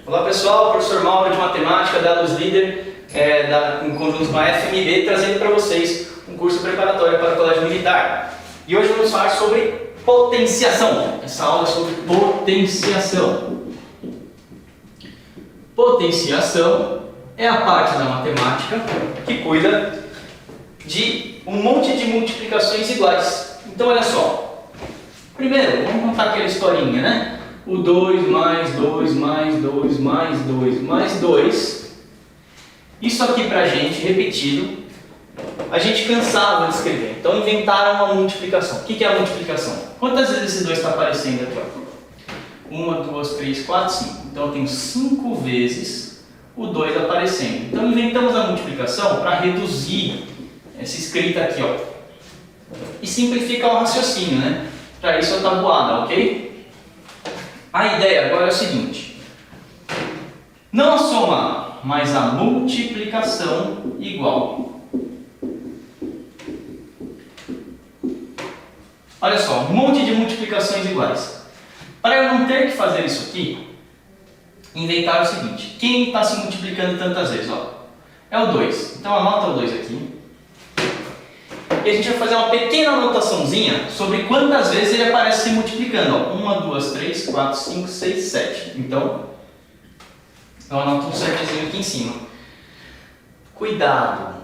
Olá pessoal, professor Mauro de Matemática da Luz Líder, em conjunto com a FMB, trazendo para vocês um curso preparatório para o Colégio Militar. E hoje vamos falar sobre potenciação. Essa aula é sobre potenciação. Potenciação é a parte da matemática que cuida de um monte de multiplicações iguais. Então olha só, primeiro vamos contar aquela historinha, né? O 2 mais 2 mais 2 mais 2 mais 2. Isso aqui pra gente, repetido, a gente cansava de escrever. Então inventaram uma multiplicação. O que é a multiplicação? Quantas vezes esse 2 está aparecendo aqui? 1, 2, 3, 4, 5. Então eu tenho 5 vezes o 2 aparecendo. Então inventamos a multiplicação para reduzir essa escrita aqui, ó. E simplificar o raciocínio, né? Para isso a tabuada, ok? A ideia agora é o seguinte: não a soma, mas a multiplicação igual. Olha só, um monte de multiplicações iguais. Para eu não ter que fazer isso aqui, inventaram o seguinte: quem está se multiplicando tantas vezes? Ó, é o 2. Então anota o 2 aqui. E a gente vai fazer uma pequena anotaçãozinha sobre quantas vezes ele aparece se multiplicando. 1, 2, 3, 4, 5, 6, 7. Então, eu anoto um 7zinho aqui em cima. Cuidado!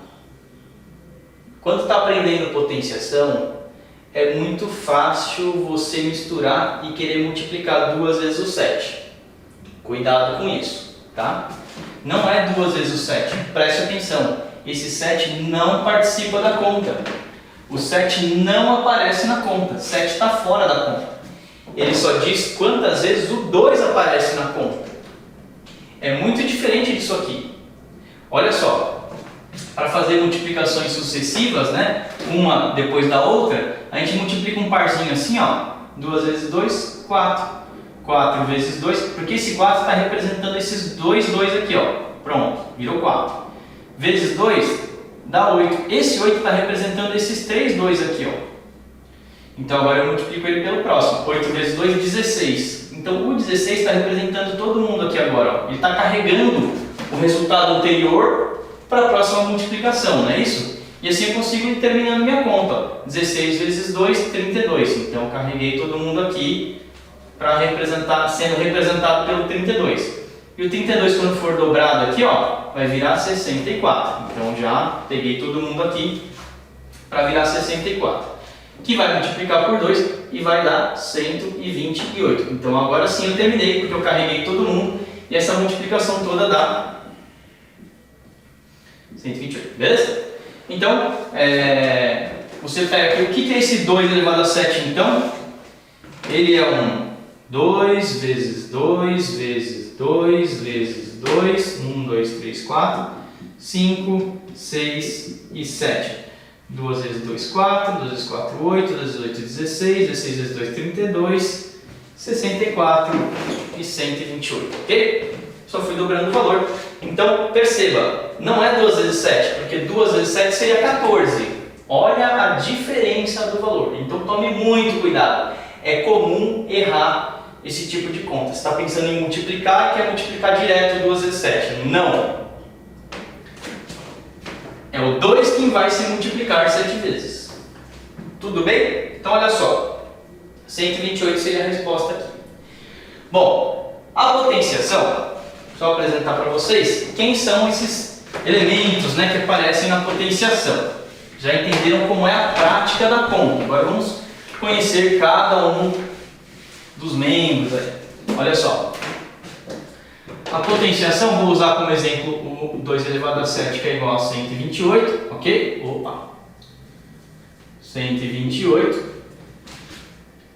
Quando está aprendendo potenciação, é muito fácil você misturar e querer multiplicar 2 vezes o 7. Cuidado com isso, tá? Não é 2 vezes o 7. Preste atenção. Esse 7 não participa da conta. O 7 não aparece na conta. 7 está fora da conta. Ele só diz quantas vezes o 2 aparece na conta. É muito diferente disso aqui. Olha só. Para fazer multiplicações sucessivas, né? Uma depois da outra, a gente multiplica um parzinho assim, ó. 2 vezes 2, 4. 4 vezes 2, porque esse 4 está representando esses dois aqui, ó. Pronto, virou 4. Vezes 2 dá 8. Esse 8 está representando esses 3 2 aqui, ó. Então agora eu multiplico ele pelo próximo. 8 vezes 2, 16. Então o 16 está representando todo mundo aqui agora, ó. Ele está carregando o resultado anterior para a próxima multiplicação, não é isso? E assim eu consigo ir terminando minha conta, ó. 16 vezes 2, 32. Então eu carreguei todo mundo aqui para representar, sendo representado pelo 32. E o 32, quando for dobrado aqui, ó, vai virar 64. Então já peguei todo mundo aqui para virar 64. Que vai multiplicar por 2 e vai dar 128. Então agora sim eu terminei, porque eu carreguei todo mundo e essa multiplicação toda dá 128. Beleza? Então, você pega aqui, o que é esse 2 elevado a 7 então? Ele é um 2 vezes 2 vezes 2 vezes 2, 1, 2, 3, 4, 5, 6 e 7. 2 vezes 2, 4, 2 vezes 4, 8, 2 vezes 8, 16, 16 vezes 2, 32, 64 e 128, ok? Só fui dobrando o valor. Então, perceba, não é 2 vezes 7, porque 2 vezes 7 seria 14. Olha a diferença do valor. Então, tome muito cuidado. É comum errar esse tipo de conta. Você está pensando em multiplicar e quer multiplicar direto 2 vezes 7. Não! É o 2 quem vai se multiplicar 7 vezes. Tudo bem? Então olha só. 128 seria a resposta aqui. Bom, a potenciação, só apresentar para vocês quem são esses elementos, né, que aparecem na potenciação. Já entenderam como é a prática da conta. Agora vamos conhecer cada um dos membros aí. Olha só. A potenciação, vou usar como exemplo o 2 elevado a 7, que é igual a 128, ok? Opa! 128.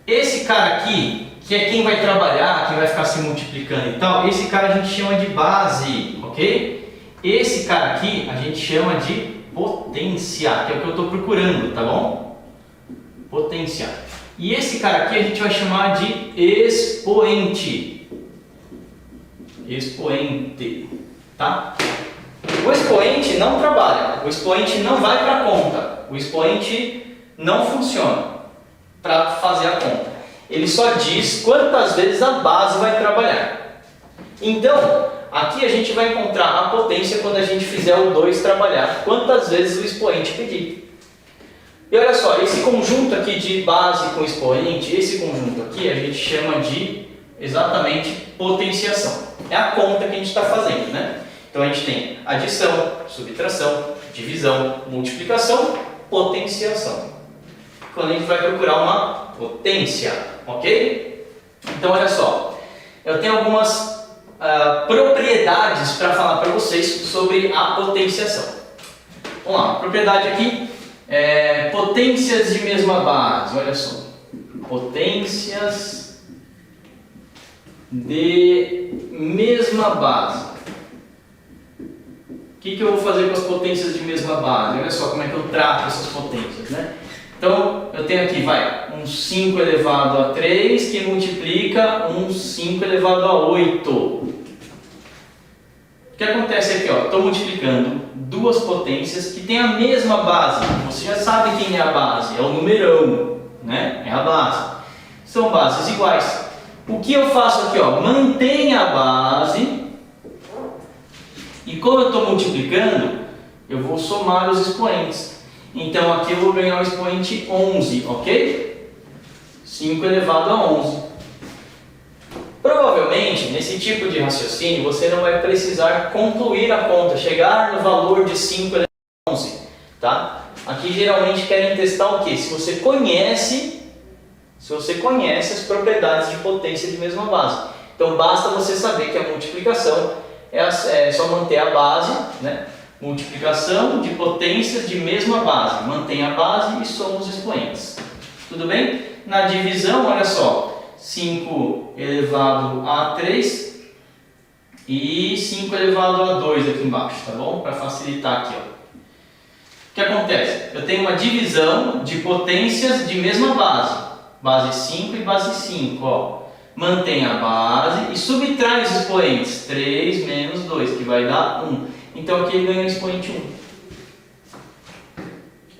Esse cara aqui, que é quem vai trabalhar, quem vai ficar se multiplicando e tal, esse cara a gente chama de base, ok? Esse cara aqui a gente chama de potência, que é o que eu estou procurando, tá bom? Potência. E esse cara aqui a gente vai chamar de expoente. Expoente, tá? O expoente não trabalha, o expoente não vai para a conta, o expoente não funciona para fazer a conta. Ele só diz quantas vezes a base vai trabalhar. Então, aqui a gente vai encontrar a potência quando a gente fizer o 2 trabalhar quantas vezes o expoente pedir. E olha só, esse conjunto aqui de base com expoente, esse conjunto aqui a gente chama de exatamente potenciação. É a conta que a gente está fazendo, né? Então a gente tem adição, subtração, divisão, multiplicação, potenciação. Quando a gente vai procurar uma potência, ok? Então olha só, eu tenho algumas propriedades para falar para vocês sobre a potenciação. Vamos lá, propriedade aqui é potências de mesma base, olha só. Potências de mesma base. O que eu vou fazer com as potências de mesma base? Olha só como é que eu trato essas potências, né? Então, eu tenho aqui, um 5 elevado a 3 que multiplica um 5 elevado a 8. O que acontece aqui? Estou multiplicando duas potências que têm a mesma base. Você já sabe quem é a base, é o numerão, né? É a base. São bases iguais. O que eu faço aqui? Mantenho a base. E como eu estou multiplicando, eu vou somar os expoentes. Então aqui eu vou ganhar o expoente 11, ok? 5 elevado a 11. Provavelmente, nesse tipo de raciocínio, você não vai precisar concluir a conta, chegar no valor de 5 elevado a 11. Tá? Aqui geralmente querem testar o quê? Se você conhece as propriedades de potência de mesma base. Então basta você saber que a multiplicação é só manter a base, né? Multiplicação de potências de mesma base. Mantém a base e soma os expoentes. Tudo bem? Na divisão, olha só. 5 elevado a 3 e 5 elevado a 2 aqui embaixo, tá bom? Para facilitar aqui, O que acontece? Eu tenho uma divisão de potências de mesma base. Base 5 e base 5, Mantém a base e subtrai os expoentes. 3 menos 2, que vai dar 1. Então aqui ele ganha o expoente 1.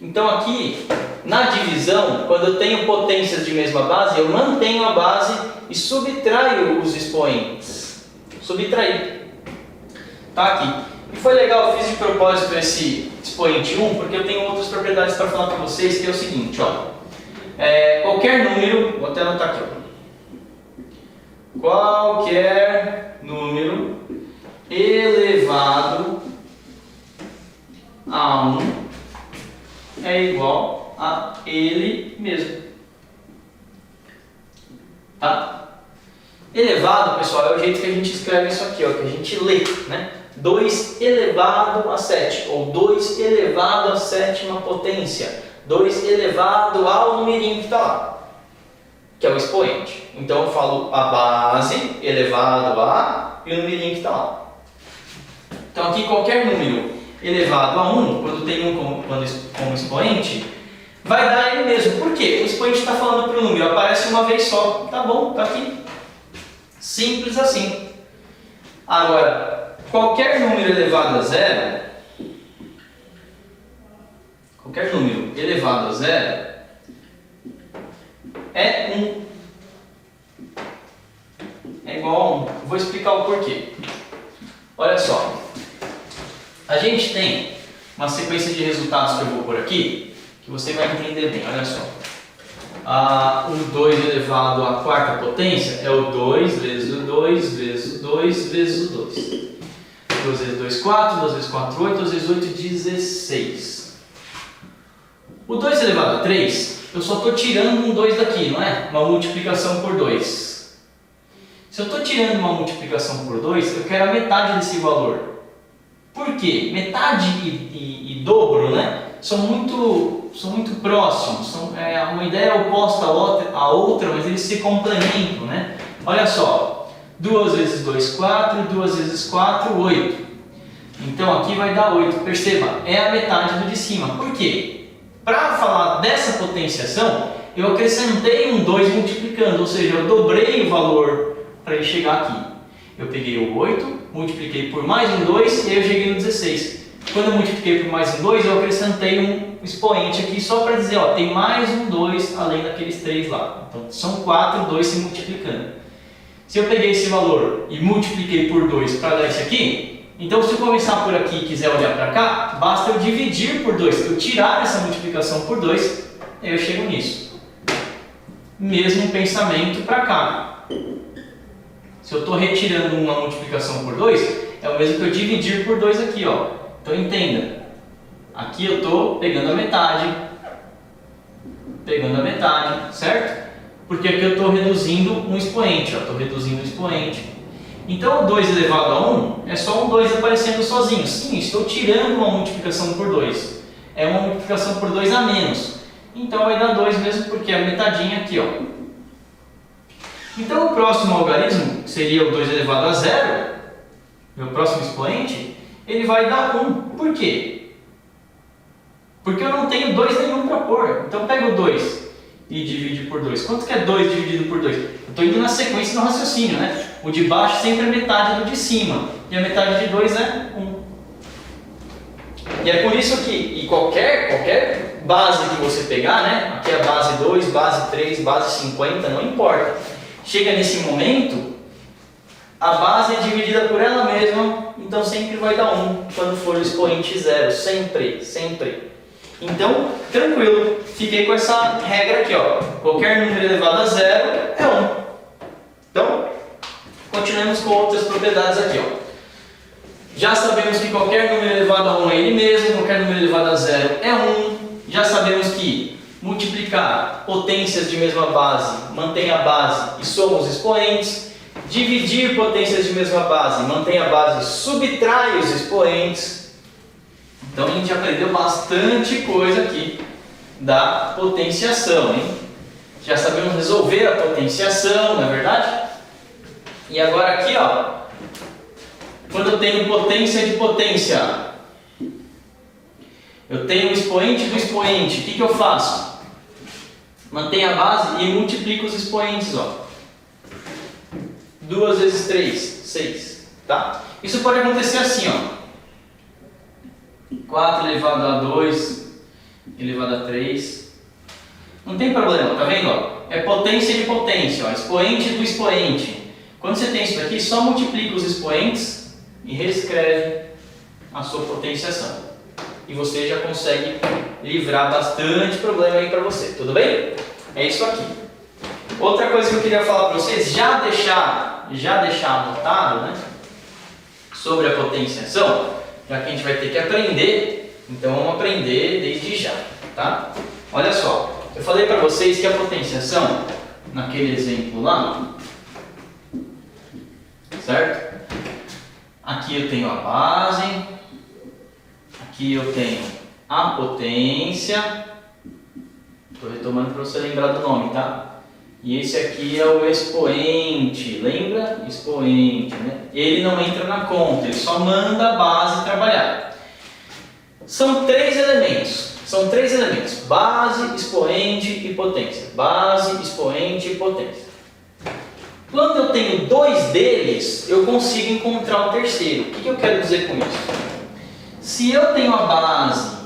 Então aqui, na divisão, quando eu tenho potências de mesma base, eu mantenho a base e subtraio os expoentes. Subtrair. Tá aqui. E foi legal, eu fiz de propósito esse expoente 1, porque eu tenho outras propriedades para falar para vocês, que é o seguinte, qualquer número, vou até anotar aqui, qualquer número elevado a 1 é igual a ele mesmo. Tá? Elevado, pessoal, é o jeito que a gente escreve isso aqui, que a gente lê, né? 2 elevado a 7, ou 2 elevado a sétima potência. 2 elevado ao numerinho que está lá, que é o expoente. Então eu falo a base elevado a e o numerinho que está lá. Então aqui qualquer número elevado a 1, quando tem 1 como expoente, vai dar ele mesmo. Por quê? O expoente está falando para o número, aparece uma vez só. Tá bom, tá aqui. Simples assim. Agora, qualquer número elevado a 0, é 1. É igual a 1. Vou explicar o porquê. Olha só. A gente tem uma sequência de resultados que eu vou pôr aqui, que você vai entender bem. Olha só. O 2 elevado à quarta potência é o 2 vezes o 2 vezes o 2 vezes o 2. 2 vezes 2, 4. 2 vezes 4, 8. 2 vezes 8, 16. O 2 elevado a 3, eu só estou tirando um 2 daqui, não é? Uma multiplicação por 2. Se eu estou tirando uma multiplicação por 2, eu quero a metade desse valor. Por quê? Metade e dobro, né? São muito próximos. É uma ideia oposta à outra, mas eles se complementam, né? Olha só. 2 vezes 2, 4. 2 vezes 4, 8. Então aqui vai dar 8. Perceba, é a metade do de cima. Por quê? Para falar dessa potenciação, eu acrescentei um 2 multiplicando, ou seja, eu dobrei o valor para ele chegar aqui. Eu peguei o 8, multipliquei por mais um 2 e aí eu cheguei no 16. Quando eu multipliquei por mais um 2, eu acrescentei um expoente aqui só para dizer, tem mais um 2 além daqueles 3 lá. Então são 4, 2 se multiplicando. Se eu peguei esse valor e multipliquei por 2 para dar esse aqui, então se eu começar por aqui e quiser olhar para cá, basta eu dividir por 2, eu tirar essa multiplicação por 2, aí eu chego nisso. Mesmo pensamento para cá. Se eu estou retirando uma multiplicação por 2, é o mesmo que eu dividir por 2 aqui, ó. Então entenda, aqui eu estou pegando a metade, certo? Porque aqui eu estou reduzindo um expoente, estou reduzindo um expoente. Então o 2 elevado a 1 é só um 2 aparecendo sozinho. Sim, estou tirando uma multiplicação por 2. É uma multiplicação por 2 a menos. Então vai dar 2 mesmo porque é a metadinha aqui, ó. Então o próximo algarismo, que seria o 2 elevado a 0, meu próximo expoente, ele vai dar 1. Por quê? Porque eu não tenho 2 nenhum para pôr. Então pega o 2 e divide por 2. Quanto que é 2 dividido por 2? Eu estou indo na sequência do raciocínio, né? O de baixo sempre é metade do de cima. E a metade de 2 é 1. E é por isso que qualquer base que você pegar, né? Aqui é a base 2, base 3, base 50, não importa. Chega nesse momento, a base é dividida por ela mesma, então sempre vai dar 1 quando for o expoente 0. Sempre. Então, tranquilo, fiquei com essa regra aqui, ó. Qualquer número elevado a 0 é 1. Então, continuemos com outras propriedades aqui, ó. Já sabemos que qualquer número elevado a 1 é ele mesmo, qualquer número elevado a 0 é 1. Já sabemos que multiplicar potências de mesma base mantém a base e soma os expoentes. Dividir potências de mesma base mantém a base e subtrai os expoentes. Então a gente aprendeu bastante coisa aqui da potenciação, hein? Já sabemos resolver a potenciação, não é verdade? E agora aqui, ó, quando eu tenho potência de potência, eu tenho o expoente do expoente, o que eu faço? Mantenho a base e multiplico os expoentes, ó. 2 vezes 3, 6, tá? Isso pode acontecer assim, ó. 4 elevado a 2 elevado a 3. Não tem problema, tá vendo? Ó? É potência de potência, ó. Expoente do expoente. Quando você tem isso daqui, só multiplica os expoentes e reescreve a sua potenciação. E você já consegue livrar bastante problema aí para você, tudo bem? É isso aqui. Outra coisa que eu queria falar para vocês, já deixar anotado, né, sobre a potenciação, já que a gente vai ter que aprender, então vamos aprender desde já, tá? Olha só, eu falei para vocês que a potenciação, naquele exemplo lá, certo? Aqui eu tenho a base, aqui eu tenho a potência, estou retomando para você lembrar do nome, tá? E esse aqui é o expoente, lembra? Expoente, né? Ele não entra na conta, ele só manda a base trabalhar. São três elementos, base, expoente e potência. Base, expoente e potência. Quando eu tenho dois deles, eu consigo encontrar o terceiro. O que eu quero dizer com isso? Se eu tenho a base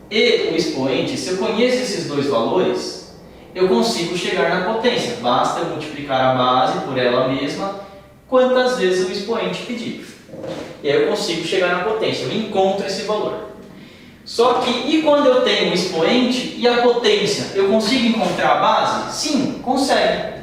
e o expoente, se eu conheço esses dois valores, eu consigo chegar na potência. Basta eu multiplicar a base por ela mesma quantas vezes o expoente pedir. E aí eu consigo chegar na potência, eu encontro esse valor. Só que, e quando eu tenho o expoente e a potência, eu consigo encontrar a base? Sim, consegue.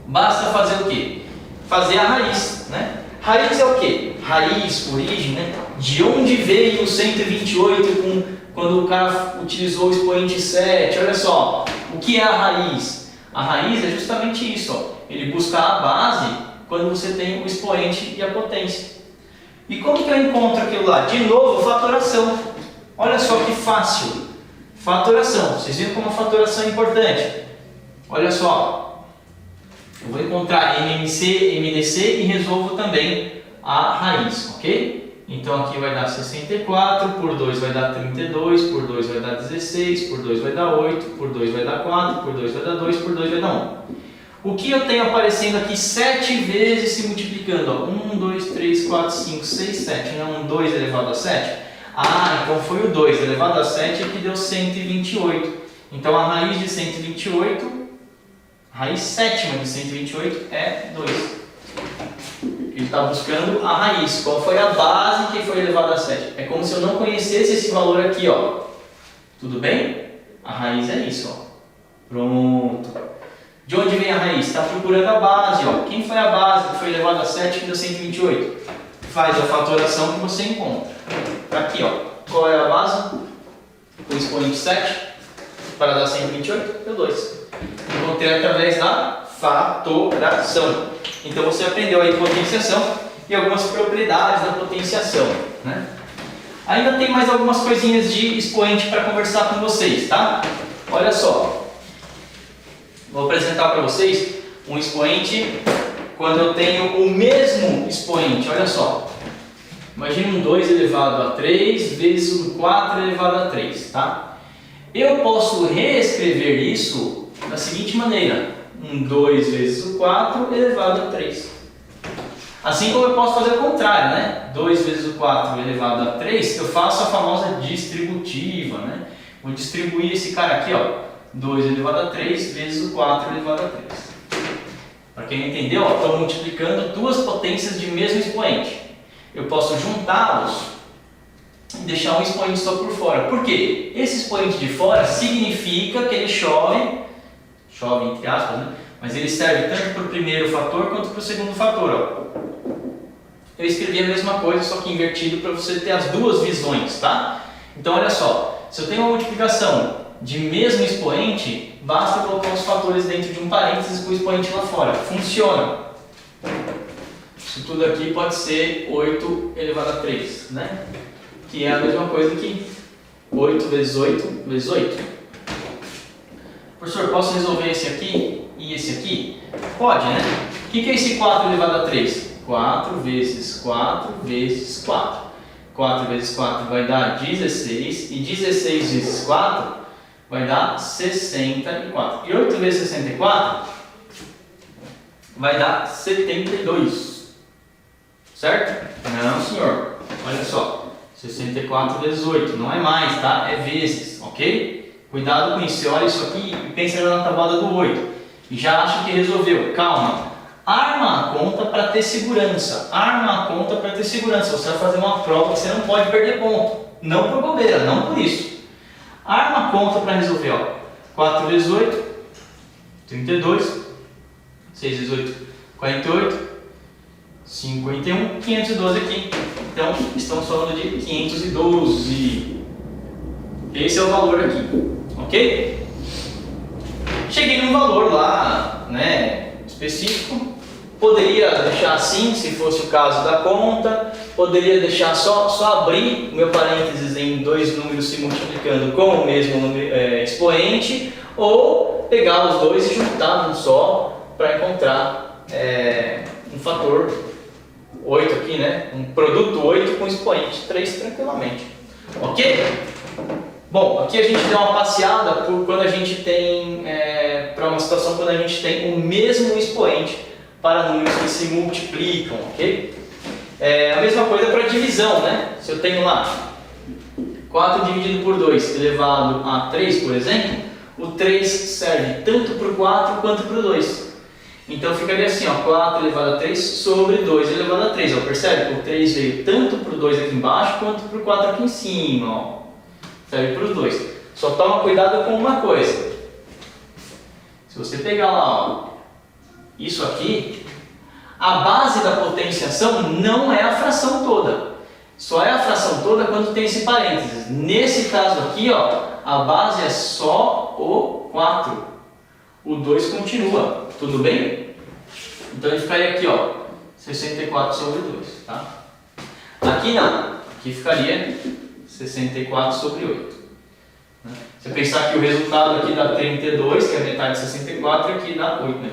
Basta fazer o quê? Fazer a raiz, né? Raiz é o quê? Raiz, origem, né? De onde veio o 128 quando o cara utilizou o expoente 7? Olha só, o que é a raiz? A raiz é justamente isso, ó. Ele busca a base quando você tem o expoente e a potência. E como que eu encontro aquilo lá? De novo, fatoração. Olha só que fácil. Fatoração. Vocês viram como a fatoração é importante? Olha só. Eu vou encontrar MMC, MDC e resolvo também a raiz, ok? Então aqui vai dar 64, por 2 vai dar 32, por 2 vai dar 16, por 2 vai dar 8, por 2 vai dar 4, por 2 vai dar 2, por 2 vai dar 1. O que eu tenho aparecendo aqui 7 vezes se multiplicando? Ó, 1, 2, 3, 4, 5, 6, 7. Não é 2 elevado a 7? Ah, então foi o 2 elevado a 7 que deu 128. Então a raiz de 128, A raiz sétima de 128 é 2. Ele está buscando a raiz. Qual foi a base que foi elevada a 7? É como se eu não conhecesse esse valor aqui, ó. Tudo bem? A raiz é isso, ó. Pronto. De onde vem a raiz? Está procurando a base, ó. Quem foi a base que foi elevada a 7 que deu 128? Faz a fatoração que você encontra. Tá aqui, ó. Qual é a base? O expoente 7 para dar 128 deu 2. Encontrei através da fatoração. Então você aprendeu aí potenciação e algumas propriedades da potenciação, né? Ainda tem mais algumas coisinhas de expoente para conversar com vocês, tá? Olha só. Vou apresentar para vocês um expoente quando eu tenho o mesmo expoente. Olha só. Imagine um 2 elevado a 3 vezes um 4 elevado a 3, tá? Eu posso reescrever isso da seguinte maneira. Um 2 vezes o 4 elevado a 3. Assim como eu posso fazer o contrário, né? 2 vezes o 4 elevado a 3, eu faço a famosa distributiva, né? Vou distribuir esse cara aqui, ó. 2 elevado a 3 vezes o 4 elevado a 3. Para quem não entendeu, estou multiplicando duas potências de mesmo expoente. Eu posso juntá-los e deixar um expoente só por fora. Por quê? Esse expoente de fora significa que ele chove entre aspas, né? Mas ele serve tanto para o primeiro fator quanto para o segundo fator, ó. Eu escrevi a mesma coisa, só que invertido para você ter as duas visões, tá? Então olha só, se eu tenho uma multiplicação de mesmo expoente, basta colocar os fatores dentro de um parênteses com o expoente lá fora. Funciona. Isso tudo aqui pode ser 8 elevado a 3, né? Que é a mesma coisa que 8 vezes 8 vezes 8. Professor, posso resolver esse aqui e esse aqui? Pode, né? O que é esse 4 elevado a 3? 4 vezes 4 vezes 4. 4 vezes 4 vai dar 16. E 16 vezes 4 vai dar 64. E 8 vezes 64 vai dar 72. Certo? Não, senhor. Olha só. 64 vezes 8. Não é mais, tá? É vezes, ok? Cuidado com isso. Você olha isso aqui e pensa na tabuada do 8. E já acha que resolveu. Calma. Arma a conta para ter segurança. Arma a conta para ter segurança. Você vai fazer uma prova que você não pode perder ponto. Não por bobeira, não por isso. Arma a conta para resolver. Ó. 4 vezes 8, 32. 6 vezes 8, 48. 51. 512 aqui. Então, estamos falando de 512. Esse é o valor aqui. Ok? Cheguei num valor lá, né, específico. Poderia deixar assim, se fosse o caso da conta. Poderia deixar só abrir o meu parênteses em dois números se multiplicando com o mesmo expoente. Ou pegar os dois e juntar num só para encontrar um fator 8 aqui, né? Um produto 8 com expoente 3 tranquilamente. Ok? Bom, aqui a gente deu uma passeada por quando a gente tem, para uma situação quando a gente tem o mesmo expoente para números que se multiplicam, ok? A mesma coisa para divisão, né? Se eu tenho lá 4 dividido por 2 elevado a 3, por exemplo, o 3 serve tanto para o 4 quanto para o 2. Então ficaria assim, ó, 4 elevado a 3 sobre 2 elevado a 3, ó, percebe? O 3 veio tanto para o 2 aqui embaixo quanto para o 4 aqui em cima, ó. Serve para os dois. Só toma cuidado com uma coisa. Se você pegar lá, ó, isso aqui, a base da potenciação não é a fração toda. Só é a fração toda quando tem esse parênteses. Nesse caso aqui, ó, a base é só o 4. O 2 continua. Tudo bem? Então ele ficaria aqui, ó, 64 sobre 2, tá? Aqui não. Aqui ficaria 64 sobre 8. Se você pensar que o resultado aqui dá 32, que é a metade de 64, e aqui dá 8, né?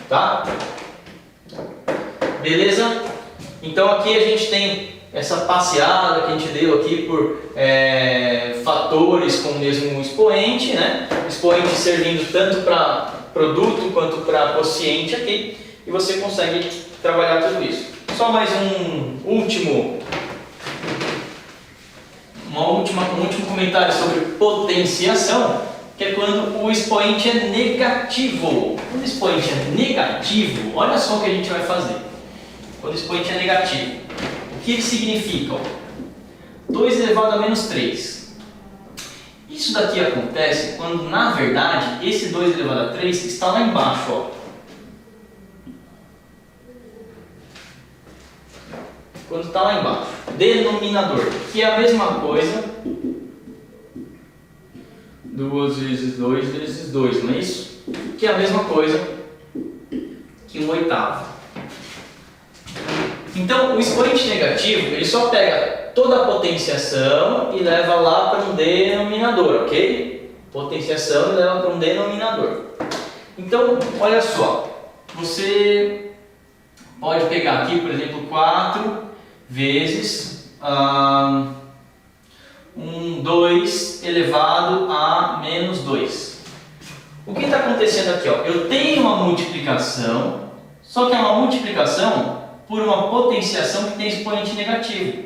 Tá? Beleza? Então aqui a gente tem essa passeada que a gente deu aqui por fatores com o mesmo expoente, né? Expoente servindo tanto para produto quanto para quociente aqui, e você consegue trabalhar tudo isso. Só mais um último comentário sobre potenciação, que é quando o expoente é negativo. Quando o expoente é negativo, olha só o que a gente vai fazer. Quando o expoente é negativo, o que ele significa? 2 elevado a menos 3. Isso daqui acontece quando, na verdade, esse 2 elevado a 3 está lá embaixo. Ó. Quando está lá embaixo. Denominador, que é a mesma coisa. 2 vezes 2 vezes 2, não é isso? Que é a mesma coisa que 1/8. Então, o expoente negativo, ele só pega toda a potenciação e leva lá para um denominador, ok? Potenciação e leva para um denominador. Então, olha só, você pode pegar aqui, por exemplo, 4 vezes 2 elevado a menos 2. O que está acontecendo aqui? Ó? Eu tenho uma multiplicação, só que é uma multiplicação por uma potenciação que tem expoente negativo.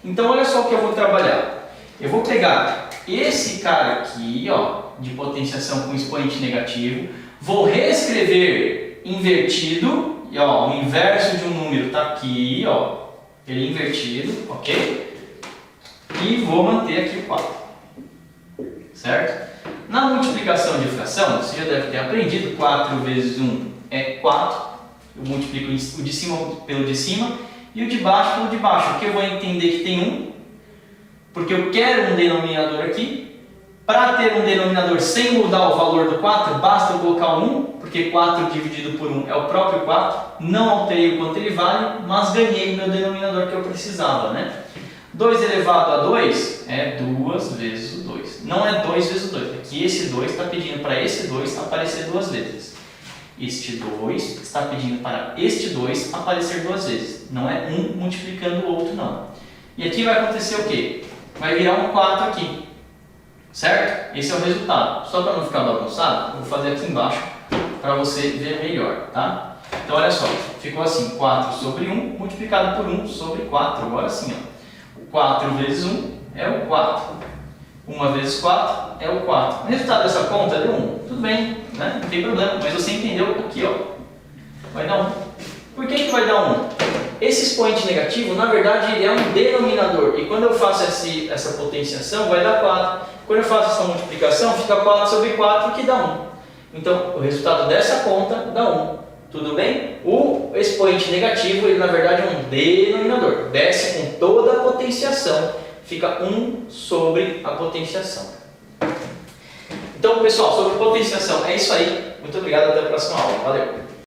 Então olha só o que eu vou trabalhar. Eu vou pegar esse cara aqui, ó, de potenciação com expoente negativo, vou reescrever invertido, e ó, o inverso de um número está aqui, ó, ele é invertido, ok? E vou manter aqui o 4, certo? Na multiplicação de fração, você já deve ter aprendido, 4 vezes 1 é 4, eu multiplico o de cima pelo de cima e o de baixo pelo de baixo, porque eu vou entender que tem 1, porque eu quero um denominador aqui. Para ter um denominador sem mudar o valor do 4, basta eu colocar 1, porque 4 dividido por 1 é o próprio 4, não alterei o quanto ele vale, mas ganhei o meu denominador que eu precisava, né? 2 elevado a 2 é 2 vezes o 2. Não é 2 vezes o 2, aqui esse 2 está pedindo para esse 2 aparecer 2 vezes. Este 2 está pedindo para este 2 aparecer 2 vezes. Não é um multiplicando o outro, não. E aqui vai acontecer o quê? Vai virar um 4 aqui. Certo? Esse é o resultado. Só para não ficar bagunçado, eu vou fazer aqui embaixo para você ver melhor, tá? Então olha só, ficou assim, 4 sobre 1 multiplicado por 1 sobre 4. Agora sim, ó. 4 vezes 1 é o 4. 1 vezes 4 é o 4. O resultado dessa conta deu 1. Tudo bem, né? Não tem problema, mas você entendeu aqui, ó. Vai dar 1. Por que vai dar 1? Esse expoente negativo, na verdade, ele é um denominador. E quando eu faço essa potenciação, vai dar 4. Quando eu faço essa multiplicação, fica 4 sobre 4, que dá 1. Então, o resultado dessa conta dá 1. Tudo bem? O expoente negativo, ele na verdade é um denominador. Desce com toda a potenciação, fica 1 sobre a potenciação. Então, pessoal, sobre potenciação é isso aí. Muito obrigado, até a próxima aula. Valeu!